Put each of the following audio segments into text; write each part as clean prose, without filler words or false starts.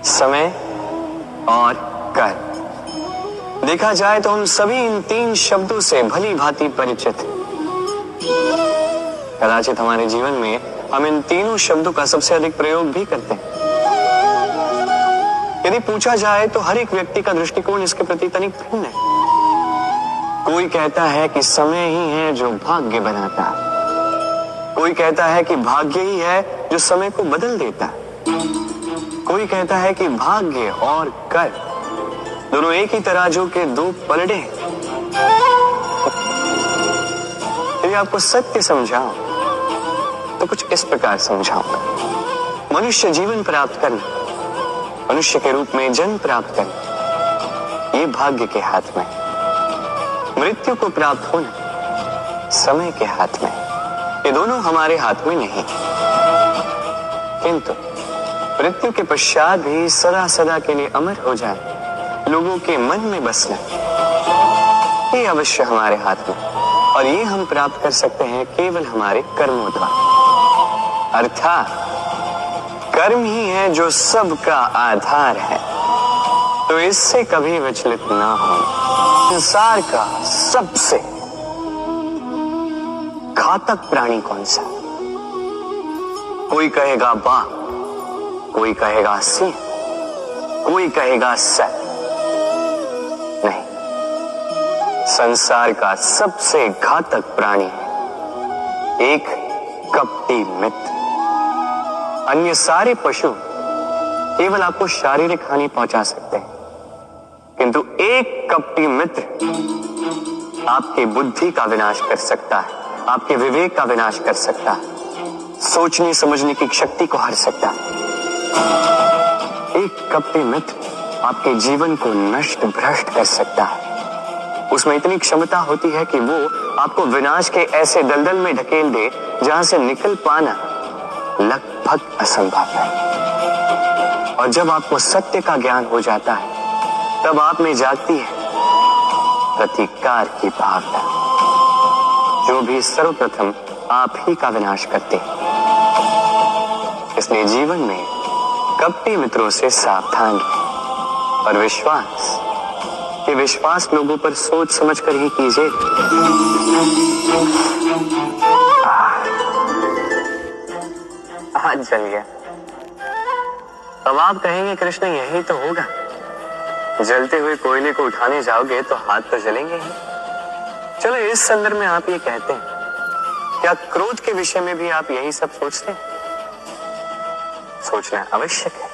समय और कर। देखा जाए तो हम सभी इन तीन शब्दों से भली भांति परिचित हैं। कदाचित हमारे जीवन में हम इन तीनों शब्दों का सबसे अधिक प्रयोग भी करते हैं। यदि पूछा जाए तो हर एक व्यक्ति का दृष्टिकोण इसके प्रति तनिक भिन्न है। कोई कहता है कि समय ही है जो भाग्य बनाता है, कोई कहता है कि भाग्य ही है जो समय को बदल देता है, कोई कहता है कि भाग्य और कर दोनों एक ही तराजू के दो पलड़े हैं। यदि आपको सत्य समझाऊं तो कुछ इस प्रकार समझाऊंगा। मनुष्य जीवन प्राप्त करना, मनुष्य के रूप में जन्म प्राप्त करना, ये भाग्य के हाथ में। मृत्यु को प्राप्त होना समय के हाथ में। ये दोनों हमारे हाथ में नहीं। किंतु मृत्यु के पश्चात भी सदा सदा के लिए अमर हो जाए, लोगों के मन में बसना, ये अवश्य हमारे हाथ में। और ये हम प्राप्त कर सकते हैं केवल हमारे कर्मों द्वारा। अर्थात कर्म ही है जो सबका आधार है। तो इससे कभी विचलित ना हो। संसार का सबसे घातक प्राणी कौन सा? कोई कहेगा बाघ, कोई कहेगा सिंह, कोई कहेगा सर। नहीं, संसार का सबसे घातक प्राणी है एक कपटी मित्र। अन्य सारे पशु केवल आपको शारीरिक हानि पहुंचा सकते हैं, किंतु एक कपटी मित्र आपकी बुद्धि का विनाश कर सकता है, आपके विवेक का विनाश कर सकता है, सोचने समझने की शक्ति को हर सकता है। एक कपटी मित्र आपके जीवन को नष्ट भ्रष्ट कर सकता है। उसमें इतनी क्षमता होती है कि वो आपको विनाश के ऐसे दलदल में ढकेल दे जहां से निकल पाना लगभग असंभव है। और जब आपको सत्य का ज्ञान हो जाता है, तब आप में जागती है प्रतिकार की भावना, जो भी सर्वप्रथम आप ही का विनाश करते हैं। इसलिए जीवन में कपटी मित्रों से सावधान रहें और विश्वास लोगों पर सोच समझ कर ही कीजिए। हाथ जल गया। अब आप कहेंगे कृष्ण यही तो होगा, जलते हुए कोयले को उठाने जाओगे तो हाथ तो जलेंगे ही। चलो इस संदर्भ में आप ये कहते हैं, क्या क्रोध के विषय में भी आप यही सब सोचते हैं? सोचना आवश्यक है,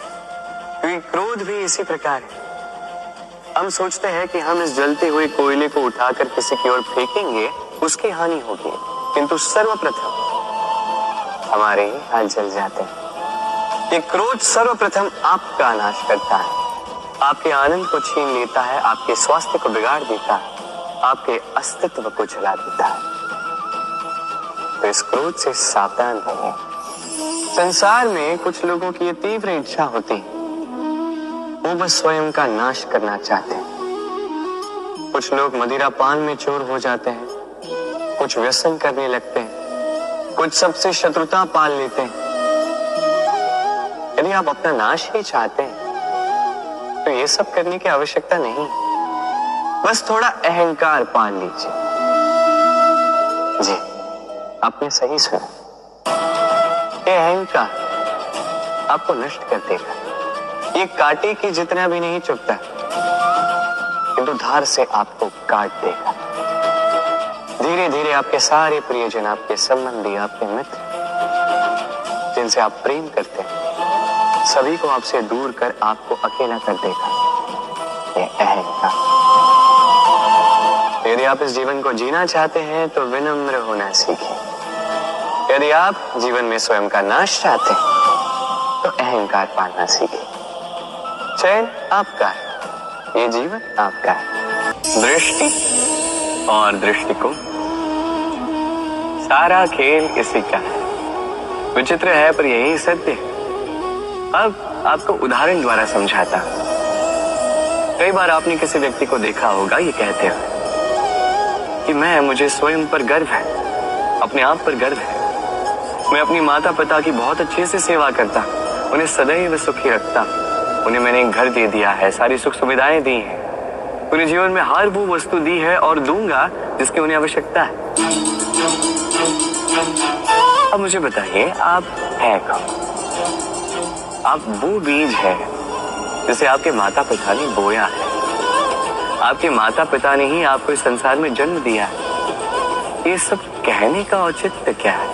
क्योंकि क्रोध भी इसी प्रकार है। हम सोचते हैं कि हम इस जलते हुए कोयले को उठाकर किसी की ओर फेंकेंगे, उसकी हानि होगी, किंतु सर्वप्रथम हमारे ही हाथ जल जाते हैं। ये क्रोध सर्वप्रथम आपका नाश करता है, आपके आनंद को छीन लेता है, आपके स्वास्थ्य को बिगाड़ देता है, आपके अस्तित्व को जला देता है। तो इस क्रोध से सावधान रहिए। संसार में कुछ लोगों की ये तीव्र इच्छा होती है, वो बस स्वयं का नाश करना चाहते हैं। कुछ लोग मदिरा पान में चोर हो जाते हैं, कुछ व्यसन करने लगते हैं, कुछ सबसे शत्रुता पाल लेते हैं। यदि आप अपना नाश ही चाहते हैं तो ये सब करने की आवश्यकता नहीं, बस थोड़ा अहंकार पाल लीजिए। जी, आपने सही सुना, ये अहंकार आपको नष्ट कर देगा। ये कांटे की जितना भी नहीं चुभता, किंतु धार से आपको काट देगा। धीरे धीरे आपके सारे प्रियजन, आपके संबंधी, आपके मित्र, जिनसे आप प्रेम करते हैं, सभी को आपसे दूर कर आपको अकेला कर देगा ये अहंकार। यदि आप इस जीवन को जीना चाहते हैं तो विनम्र होना सीखें। यदि आप जीवन में स्वयं का नाश चाहते हैं तो अहंकार पालना सीखें। चयन आपका है, ये जीवन आपका है। दृष्टि और दृष्टिकोण, सारा खेल इसी का है। विचित्र है पर यही सत्य है। अब आपको उदाहरण द्वारा समझाता हूं। कई बार आपने किसी व्यक्ति को देखा होगा ये कहते हुए कि मुझे स्वयं पर गर्व है, अपने आप पर गर्व है, मैं अपनी माता पिता की बहुत अच्छे से सेवा करता, उन्हें सदैव सुखी रखता। उन्हें मैंने एक घर दे दिया है, सारी सुख सुविधाएं दी हैं, उन्हें जीवन में हर वो वस्तु दी है और दूंगा जिसकी उन्हें आवश्यकता है। अब मुझे बताइए, आप हैं कौन? आप वो बीज है जिसे आपके माता पिता ने बोया है। आपके माता पिता ने ही आपको इस संसार में जन्म दिया है। ये सब कहने का औचित्य क्या है?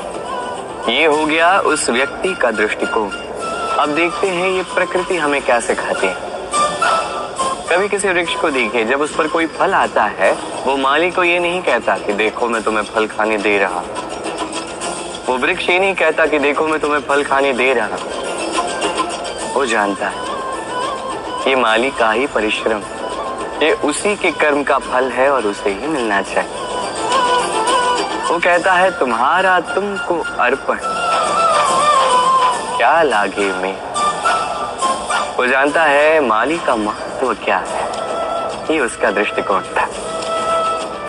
ये हो गया उस व्यक्ति का दृष्टिकोण। अब देखते हैं ये प्रकृति हमें क्या सिखाती है। कभी किसी वृक्ष को देखिए, जब उस पर कोई फल आता है, वो माली को ये नहीं कहता कि देखो मैं तुम्हें फल खाने दे रहा। वो वृक्ष ये नहीं कहता कि देखो मैं तुम्हें फल खाने दे रहा। वो जानता है ये माली का ही परिश्रम, ये उसी के कर्म का फल है और उसे ही मिलना चाहिए। वो कहता है तुम्हारा तुमको अर्पण, क्या लागे में। वो जानता है माली का महत्व क्या है, ये उसका दृष्टिकोण था।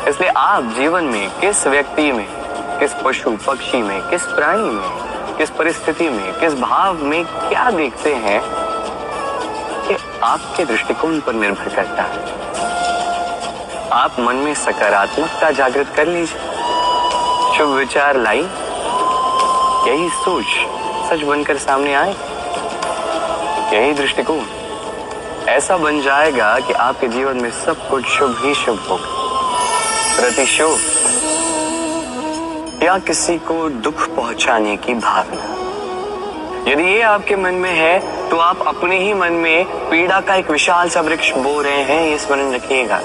इसलिए आप जीवन में किस व्यक्ति में, किस पशु पक्षी में, किस प्राणी में, किस परिस्थिति में, किस भाव में क्या देखते हैं, ये आपके दृष्टिकोण पर निर्भर करता है। आप मन में सकारात्मकता जागृत कर लीजिए, शुभ विचार लाई, यही सोच सच बनकर सामने आए। यही दृष्टिकोण ऐसा बन जाएगा कि आपके जीवन में सब कुछ शुभ ही शुभ होगा। प्रतिशोध या किसी को दुख पहुंचाने की भावना, यदि ये आपके मन में है तो आप अपने ही मन में पीड़ा का एक विशाल सा वृक्ष बो रहे हैं, ये स्मरण रखिएगा।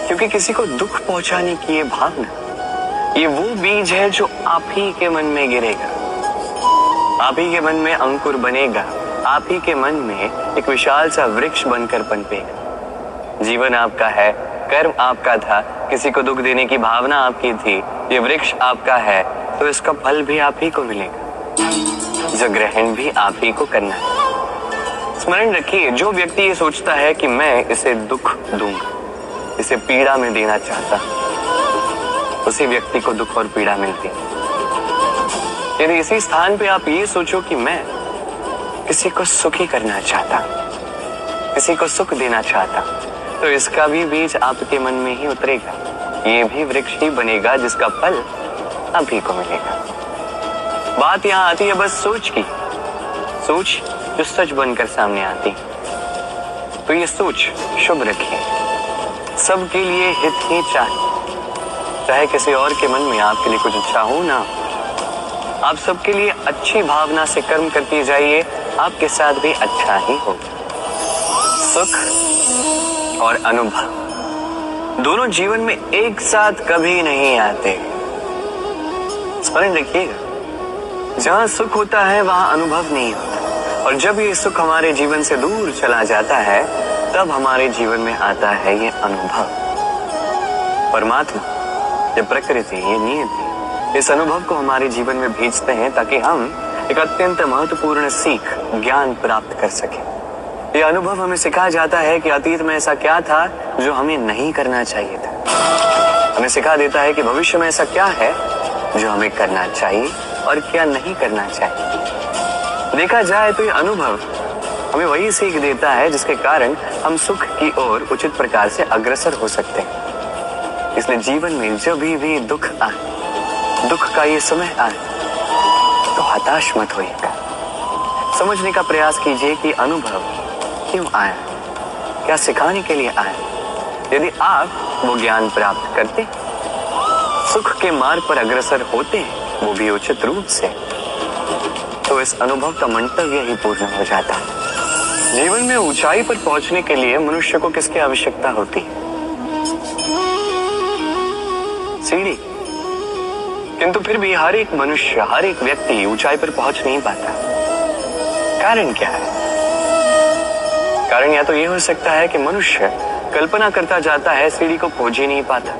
क्योंकि किसी को दुख पहुंचाने की ये भावना, ये वो बीज है जो आप ही के मन में गिरेगा, आप ही के मन में अंकुर बनेगा, आप ही के मन में एक विशाल सा वृक्ष बनकर पनपेगा। जीवन आपका है, कर्म आपका था, किसी को दुख देने की भावना आपकी थी, ये वृक्ष आपका है, तो इसका फल भी आप ही को मिलेगा, जो ग्रहण भी आप ही को करना है। स्मरण रखिए, जो व्यक्ति ये सोचता है कि मैं इसे दुख दूंगा, इसे पीड़ा में देना चाहता, उसी व्यक्ति को दुख और पीड़ा मिलती है। यदि इसी स्थान पे आप ये सोचो कि मैं किसी को सुखी करना चाहता, किसी को सुख देना चाहता, तो इसका भी बीज आपके मन में ही उतरेगा, ये भी वृक्ष ही बनेगा जिसका फल अभी को मिलेगा। बात यहाँ आती है बस सोच की, सोच जो सच बनकर सामने आती। तो ये सोच शुभ रखिए, सबके लिए हित ही चाहे किसी और के मन में आपके लिए कुछ अच्छा हो ना, आप सबके लिए अच्छी भावना से कर्म करते जाइए, आपके साथ भी अच्छा ही होगा। सुख और अनुभव दोनों जीवन में एक साथ कभी नहीं आते। स्मरण रखिएगा, जहां सुख होता है वहां अनुभव नहीं होता, और जब ये सुख हमारे जीवन से दूर चला जाता है तब हमारे जीवन में आता है ये अनुभव। परमात्मा, ये प्रकृति, ये नियति इस अनुभव को हमारे जीवन में भेजते हैं ताकि हम एक अत्यंत महत्वपूर्ण सीख, ज्ञान प्राप्त कर सकें। ये अनुभव हमें सिखाया जाता है कि अतीत में ऐसा क्या था जो हमें नहीं करना चाहिए था। हमें सिखा देता है कि भविष्य में ऐसा क्या है जो हमें करना चाहिए और क्या नहीं करना चाहिए। देखा जाए तो ये अनुभव हमें वही सीख देता है जिसके कारण हम सुख की ओर उचित प्रकार से अग्रसर हो सकते हैं। इसलिए जीवन में जब भी दुख आए, दुख का ये समय आए, तो हताश मत होइएगा। समझने का प्रयास कीजिए कि अनुभव क्यों आया, क्या सिखाने के लिए आया। यदि आप वो ज्ञान प्राप्त करते, सुख के मार्ग पर अग्रसर होते हैं, वो भी उचित रूप से, तो इस अनुभव का मंतव्य ही पूर्ण हो जाता है। जीवन में ऊंचाई पर पहुंचने के लिए मनुष्य को किसकी आवश्यकता होती है? सीढ़ी। किंतु फिर भी हर एक मनुष्य, हर एक व्यक्ति ऊंचाई पर पहुंच नहीं पाता। कारण क्या है? कारण या तो ये हो सकता है कि मनुष्य कल्पना करता जाता है, सीढ़ी को खोज ही नहीं पाता।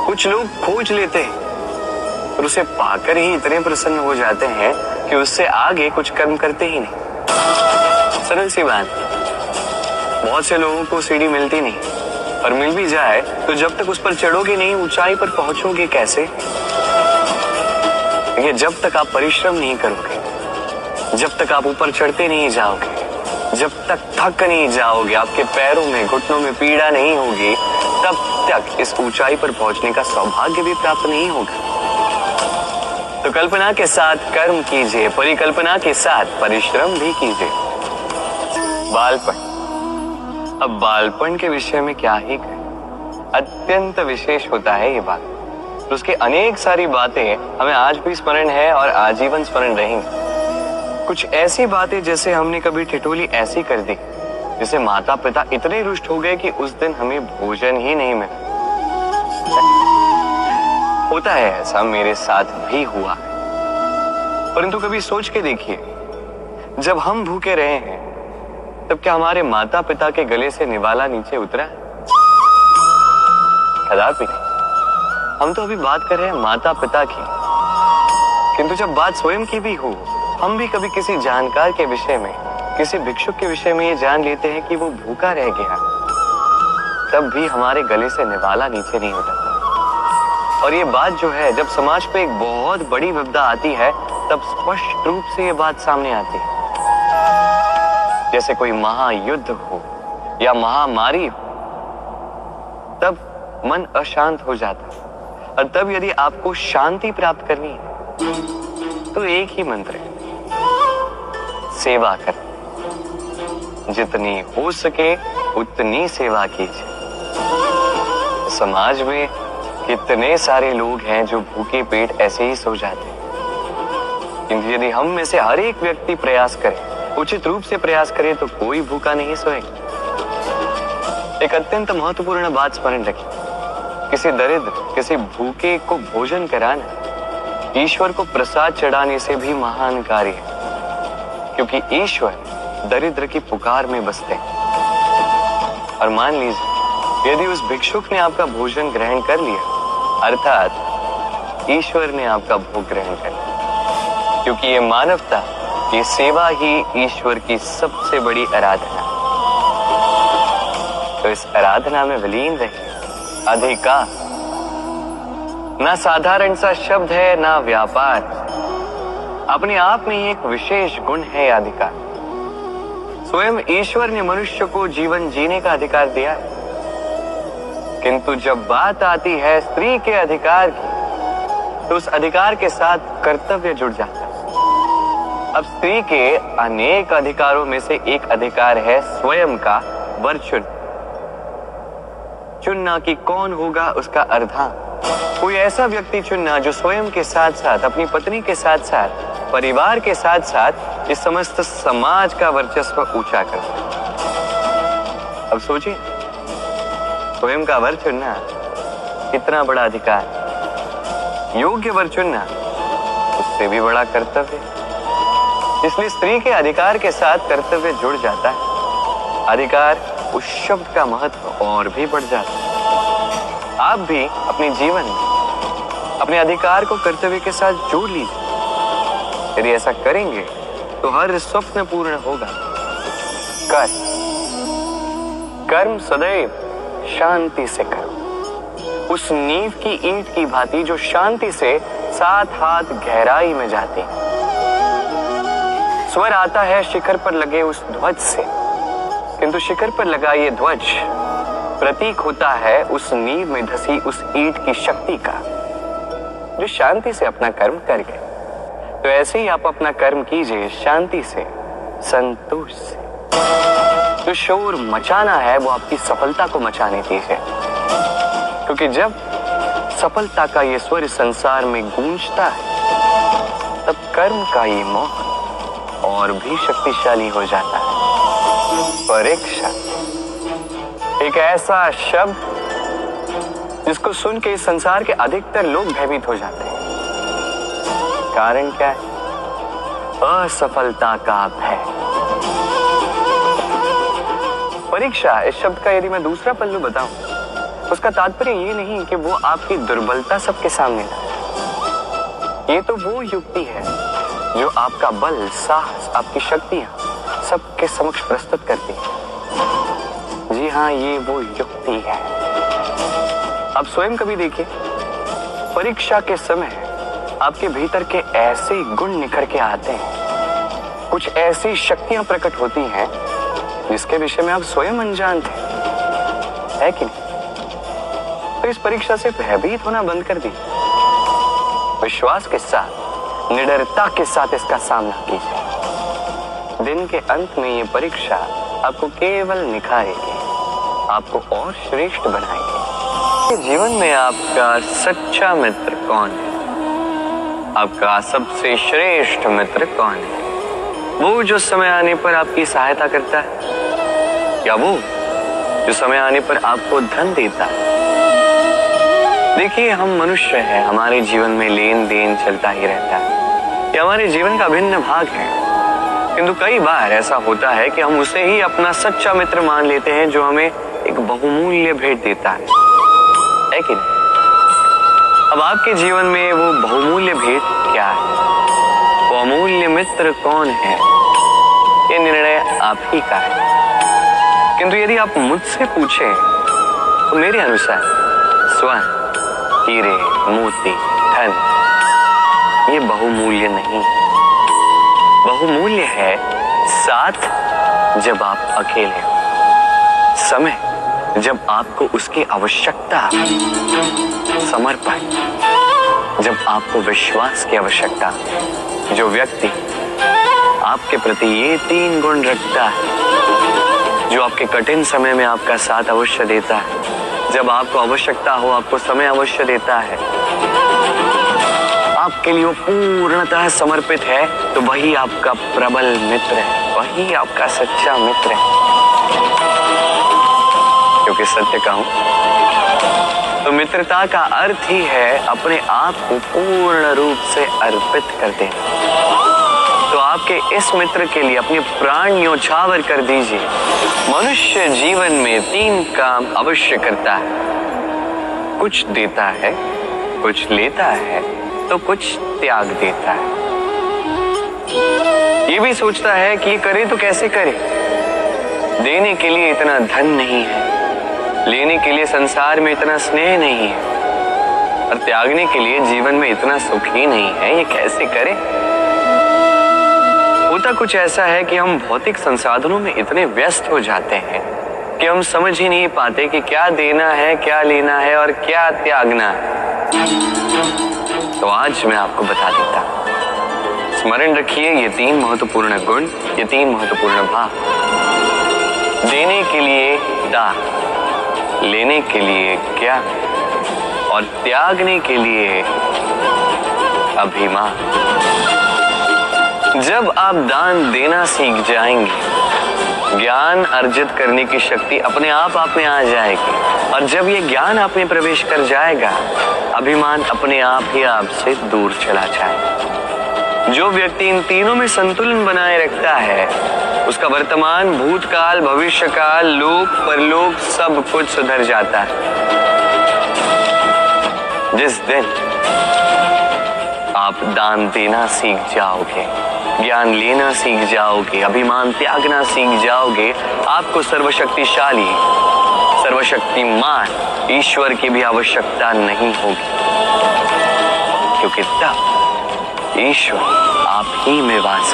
कुछ लोग खोज लेते हैं और उसे पाकर ही इतने प्रसन्न हो जाते हैं कि उससे आगे कुछ कर्म करते ही नहीं। सरल सी बात, बहुत से लोगों को सीढ़ी मिलती नहीं, और मिल भी जाए तो जब तक उस पर चढ़ोगे नहीं, ऊंचाई पर पहुंचोगे कैसे? देखिए, जब तक आप परिश्रम नहीं करोगे, जब तक आप ऊपर चढ़ते नहीं जाओगे, जब तक थक नहीं जाओगे, आपके पैरों में घुटनों में पीड़ा नहीं होगी, तब तक इस ऊंचाई पर पहुंचने का सौभाग्य भी प्राप्त नहीं होगा। तो कल्पना के साथ कर्म कीजिए, परिकल्पना के साथ परिश्रम भी कीजिए। बालपन, अब बालपन के विषय में क्या ही कहें, अत्यंत विशेष होता है ये बात। तो उसकी अनेक सारी बातें हमें आज भी स्मरण है और आजीवन स्मरण रहेंगी। कुछ ऐसी बातें जैसे हमने कभी ठिठोली ऐसी कर दी जिसे माता पिता इतने रुष्ट हो गए कि उस दिन हमें भोजन ही नहीं मिला। होता है ऐसा, मेरे साथ भी हुआ है। परंतु कभी सोच के देखिए, जब हम भूखे रहे हैं तब क्या हमारे माता पिता के गले से निवाला नीचे उतरा है? कदापि नहीं। हम तो अभी बात कर रहे हैं माता पिता की, किंतु जब बात स्वयं की भी हो, हम भी कभी किसी जानकार के विषय में, किसी भिक्षुक के विषय में ये जान लेते हैं कि वो भूखा रह गया, तब भी हमारे गले से निवाला नीचे नहीं उतरता। और ये बात जो है, जब समाज पे एक बहुत बड़ी विपदा आती है, तब स्पष्ट रूप से ये बात सामने आती है। जैसे कोई महायुद्ध हो या महामारी हो, तब मन अशांत हो जाता है। और तब यदि आपको शांति प्राप्त करनी है तो एक ही मंत्र है, सेवा करें। जितनी हो सके उतनी सेवा कीजिए। समाज में कितने सारे लोग हैं जो भूखे पेट ऐसे ही सो जाते हैं, किंतु यदि हम में से हर एक व्यक्ति प्रयास करे, उचित रूप से प्रयास करे, तो कोई भूखा नहीं सोएगा। एक अत्यंत महत्वपूर्ण बात स्मरण रखिए, किसी दरिद्र, किसी भूखे को भोजन कराना ईश्वर को प्रसाद चढ़ाने से भी महान कार्य है, क्योंकि ईश्वर दरिद्र की पुकार में बसते हैं। और मान लीजिए यदि उस भिक्षुक ने आपका भोजन ग्रहण कर लिया, अर्थात ईश्वर ने आपका भोग ग्रहण कर लिया, क्योंकि ये मानवता, ये सेवा ही ईश्वर की सबसे बड़ी आराधना। तो इस आराधना में विलीन रहिए। अधिकार ना साधारण सा शब्द है, ना व्यापार, अपने आप में एक विशेष गुण है अधिकार। स्वयं ईश्वर ने मनुष्य को जीवन जीने का अधिकार दिया है, किंतु जब बात आती है स्त्री के अधिकार की, तो उस अधिकार के साथ कर्तव्य जुड़ जाता है। अब स्त्री के अनेक अधिकारों में से एक अधिकार है स्वयं का वर चुनना कि कौन होगा उसका अर्धांग। कोई ऐसा व्यक्ति चुनना जो स्वयं के साथ साथ, अपनी पत्नी के साथ साथ, परिवार के साथ साथ इस समस्त समाज का वर्चस्व ऊंचा कर सके। अब सोचिए, स्वयं का वर चुनना कितना बड़ा अधिकार, योग्य वर चुनना उससे भी बड़ा कर्तव्य। इसलिए स्त्री के अधिकार के साथ कर्तव्य जुड़ जाता है। अधिकार उस शब्द का महत्व और भी बढ़ जाता है। आप भी अपने जीवन में अपने अधिकार को कर्तव्य के साथ जोड़ लीजिए। यदि ऐसा करेंगे तो हर स्वप्न पूर्ण होगा। कर्म सदैव शांति से करो, उस नींव की ईंट की भांति जो शांति से 7 हाथ गहराई में जाती है। स्वर आता है शिखर पर लगे उस ध्वज से, किंतु शिखर पर लगा ये ध्वज प्रतीक होता है उस नींव में धसी उस ईंट की शक्ति का, जो शांति से अपना कर्म कर गए। तो ऐसे ही आप अपना कर्म कीजिए शांति से, संतोष से। जो शोर मचाना है वो आपकी सफलता को मचाने दीजिए, क्योंकि जब सफलता का ये स्वर संसार में गूंजता है, तब कर्म का ये मोह और भी शक्तिशाली हो जाता है। परीक्षा एक ऐसा शब्द जिसको सुन के इस संसार के अधिकतर लोग भयभीत हो जाते हैं। कारण क्या है? असफलता का भय। परीक्षा इस शब्द का यदि मैं दूसरा पहलू बताऊं, उसका तात्पर्य ये नहीं कि वो आपकी दुर्बलता सबके सामने लाए। ये तो वो युक्ति है जो आपका बल, साहस, आपकी शक्तियां सबके समक्ष प्रस्तुत करती है। जी हाँ, ये वो युक्ति है। अब स्वयं कभी देखिए, परीक्षा के समय आपके भीतर के ऐसे गुण निखर के आते हैं, कुछ ऐसी शक्तियां प्रकट होती हैं जिसके विषय में आप स्वयं अनजान थे, है कि नहीं? तो इस परीक्षा से भयभीत होना बंद कर दीजिए। विश्वास के साथ, निडरता के साथ इसका सामना कीजिए। दिन के अंत में ये परीक्षा आपको केवल निखारेगी, आपको और श्रेष्ठ बनाएगी। जीवन में आपका सच्चा मित्र कौन है? आपका सबसे श्रेष्ठ मित्र कौन है? वो जो समय आने पर आपकी सहायता करता है, या वो जो समय आने पर आपको धन देता है? देखिए, हम मनुष्य हैं, हमारे जीवन में लेन देन चलता ही रहता है, ये हमारे जीवन का भिन्न भाग है। किंतु कई बार ऐसा होता है कि हम उसे ही अपना सच्चा मित्र मान लेते हैं जो हमें एक बहुमूल्य भेंट देता है कि नहीं? अब आपके जीवन में वो बहुमूल्य भेंट क्या है? वो अमूल्य मित्र कौन है? ये निर्णय आप ही का है। किंतु यदि आप मुझसे पूछें तो मेरे अनुसार स्वर्ण, हीरे, मोती, धन ये बहुमूल्य नहीं। बहुमूल्य है साथ जब आप अकेले हो, समय जब आपको उसकी आवश्यकता, समर्पण जब आपको विश्वास की आवश्यकता, जो व्यक्ति आपके प्रति ये 3 गुण रखता है, जो आपके कठिन समय में आपका साथ अवश्य देता है, जब आपको आवश्यकता हो आपको समय अवश्य देता है, आपके लिए वो पूर्णतः समर्पित है, तो वही आपका प्रबल मित्र है, वही आपका सच्चा मित्र है। क्योंकि सत्य कहूं तो मित्रता का अर्थ ही है अपने आप को पूर्ण रूप से अर्पित कर देना। तो आपके इस मित्र के लिए अपने प्राण न्योछावर कर दीजिए। मनुष्य जीवन में 3 काम अवश्य करता है, कुछ देता है, कुछ लेता है, तो कुछ त्याग देता है। ये भी सोचता है कि ये करे तो कैसे करे। देने के लिए इतना धन नहीं है, लेने के लिए संसार में इतना स्नेह नहीं है, और त्यागने के लिए जीवन में इतना सुख ही नहीं है, ये कैसे करे। होता कुछ ऐसा है कि हम भौतिक संसाधनों में इतने व्यस्त हो जाते हैं कि हम समझ ही नहीं पाते कि क्या देना है, क्या लेना है और क्या त्यागना है। तो आज मैं आपको बता देता हूं। स्मरण रखिए ये 3 महत्वपूर्ण गुण, ये 3 महत्वपूर्ण भाव। देने के लिए दान, लेने के लिए क्या, और त्यागने के लिए अभिमान। जब आप दान देना सीख जाएंगे, ज्ञान अर्जित करने की शक्ति अपने आप में आ जाएगी, और जब ये ज्ञान आप में प्रवेश कर जाएगा, अभिमान अपने आप ही आपसे दूर चला जाएगा। जो व्यक्ति इन तीनों में संतुलन बनाए रखता है, उसका वर्तमान, भूतकाल, भविष्यकाल, लोक परलोक सब कुछ सुधर जाता है। जिस दिन आप दान देना सीख जाओगे, ज्ञान लेना सीख जाओगे, अभिमान त्यागना सीख जाओगे, आपको सर्वशक्तिशाली, सर्वशक्तिमान ईश्वर की भी आवश्यकता नहीं होगी, क्योंकि तब ईश्वर आप ही में वास